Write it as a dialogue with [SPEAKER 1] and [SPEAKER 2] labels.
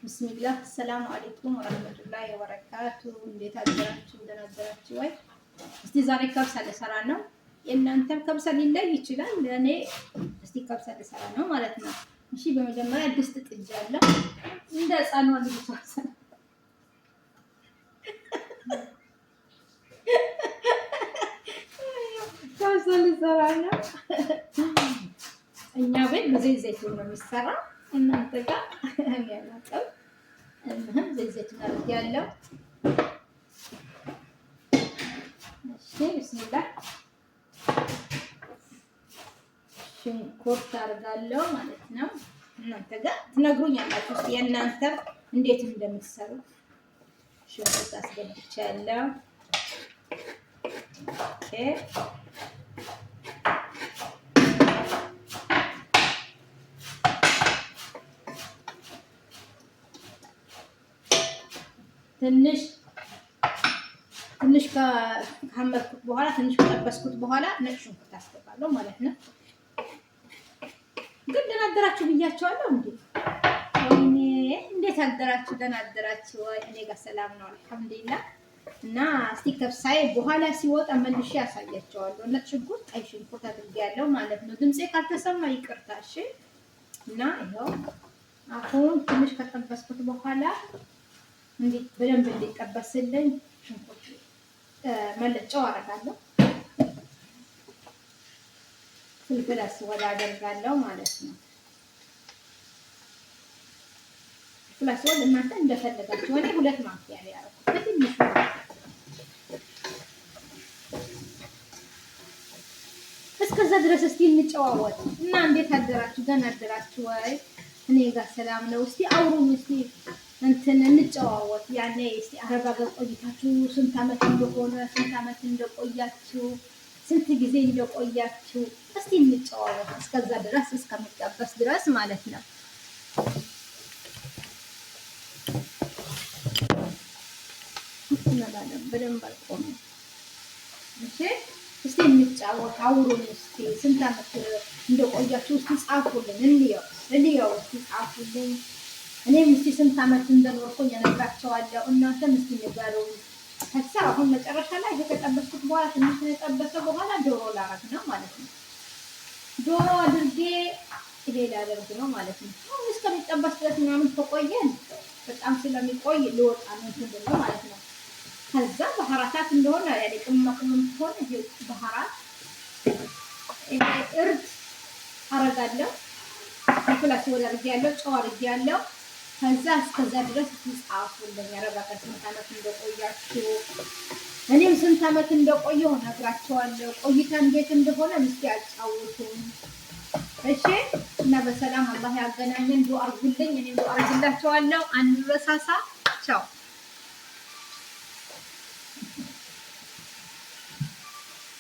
[SPEAKER 1] ብስሚላህ ሰላም አለይኩም ወራህመቱላሂ ወበረካቱ። እንዴት አደራችሁ? ደህና አደራችሁ ወይ? እስቲ ዛሬ ከብሳ ልሰራ ነው። የእናንተም ከብሳ ሊለይ ይችላል። ለእኔ እስቲ ከብሳ ልሰራ ነው ማለት ነው። እሺ በመጀመሪያ ድስት ጥጃለሁ። እንደ ህፃኗ ልጅ ተወሰነ ከብሳ ልሰራ ነው። እኛ ቤት በዘይት ዘይቱን ነው የሚሰራው። እናንተ ጋር ያላቀው ዘይት ዘይቱን አድርጌያለሁ። እሺ ቢስሚላህ ሽንኩርት አደርጋለሁ ማለት ነው። እናንተ ጋር ትነግሩኛላችሁ የእናንተ እንዴት እንደምትሰሩ። ሽንኩርት አስገብቻለሁ። ኦኬ ትንሽ ከሐመርኩት በኋላ ትንሽ ከጠበስኩት በኋላ ነጭ ሽንኩርት አስገባለሁ ማለት ነው። ግን ደህና አደራችሁ ብያቸዋለሁ እንዴ? ወይኔ እንዴት አደራችሁ? ደህና አደራችሁ ወይ? እኔ ጋር ሰላም ነው አልሐምዱሊላህ። እና እስቲ ከብሳዬ በኋላ ሲወጣ መልሼ ያሳያቸዋለሁ። ነጭ ሽንኩርት፣ ቀይ ሽንኩርት አድርጌያለሁ ማለት ነው። ድምጼ ካልተሰማ ይቅርታ እሺ። እና ይኸው አሁን ትንሽ ከጠበስኩት በኋላ እንዴት በደንብ እንዲጠበስልኝ ሽንኩርት መለጫው አደርጋለሁ። ፍልፍል አስወዳ አደርጋለሁ ማለት ነው። ፍልፍል አስወዳ እናንተ እንደፈለጋችሁ። እኔ 2 ማንኪያ ላይ ያደረኩት በትንሹ። እስከዛ ድረስ እስቲ እንጨዋወት እና እንዴት አደራችሁ? ደህና አደራችሁ ወይ? እኔ ጋር ሰላም ነው። እስቲ አውሩኝ እስቲ እንትን እንጨዋወት። ያኔ እስቲ አረብ ሀገር ቆይታችሁ ስንት ዓመት እንደሆነ፣ ስንት ዓመት እንደቆያችሁ፣ ስንት ጊዜ እንደቆያችሁ እስቲ እንጨዋወት። እስከዛ ድረስ እስከሚጠበስ ድረስ ማለት ነው። በደንብ አልቆመም። እሺ እስቲ እንጫወት፣ አውሩኝ እስቲ ስንት ዓመት እንደቆያችሁ እስቲ ጻፉልን። እንየው እስቲ ጻፉልኝ። እኔም እስቲ ስንት ዓመት እንደኖርኩኝ እነግራቸዋለሁ። እናንተም እስቲ ንገሩኝ። ከዛ አሁን መጨረሻ ላይ ከተጠበስኩት በኋላ ትንሽ የተጠበሰ በኋላ ዶሮ ላረግ ነው ማለት ነው። ዶሮ አድርጌ ይሄ ላደርግ ነው ማለት ነው። አሁን እስከሚጠበስ ድረስ ምናምን ተቆየን በጣም ስለሚቆይ ልወጣ ነው እንትን ነው ማለት ነው። ከዛ ባህራታት እንደሆነ ያለ ቅመማ ቅመም ሆነ ይሄ ባህራት እርድ አረጋለሁ። ፍላስ ወደ አድርጌያለሁ፣ ጨው አድርጌያለሁ። ከዛ እስከዛ ድረስ ጻፉልኝ። ያረጋጋት ስንት ዓመት እንደቆያችሁ እኔም ስንት ዓመት እንደቆየሁ እነግራቸዋለሁ። ቆይታ እንዴት እንደሆነ እስቲ አጫውቱኝ እሺ። እና በሰላም አላህ ያገናኘን። ዱአ አድርጉልኝ፣ እኔም ዱአ አድርግላችኋለሁ። አንረሳሳ። ቻው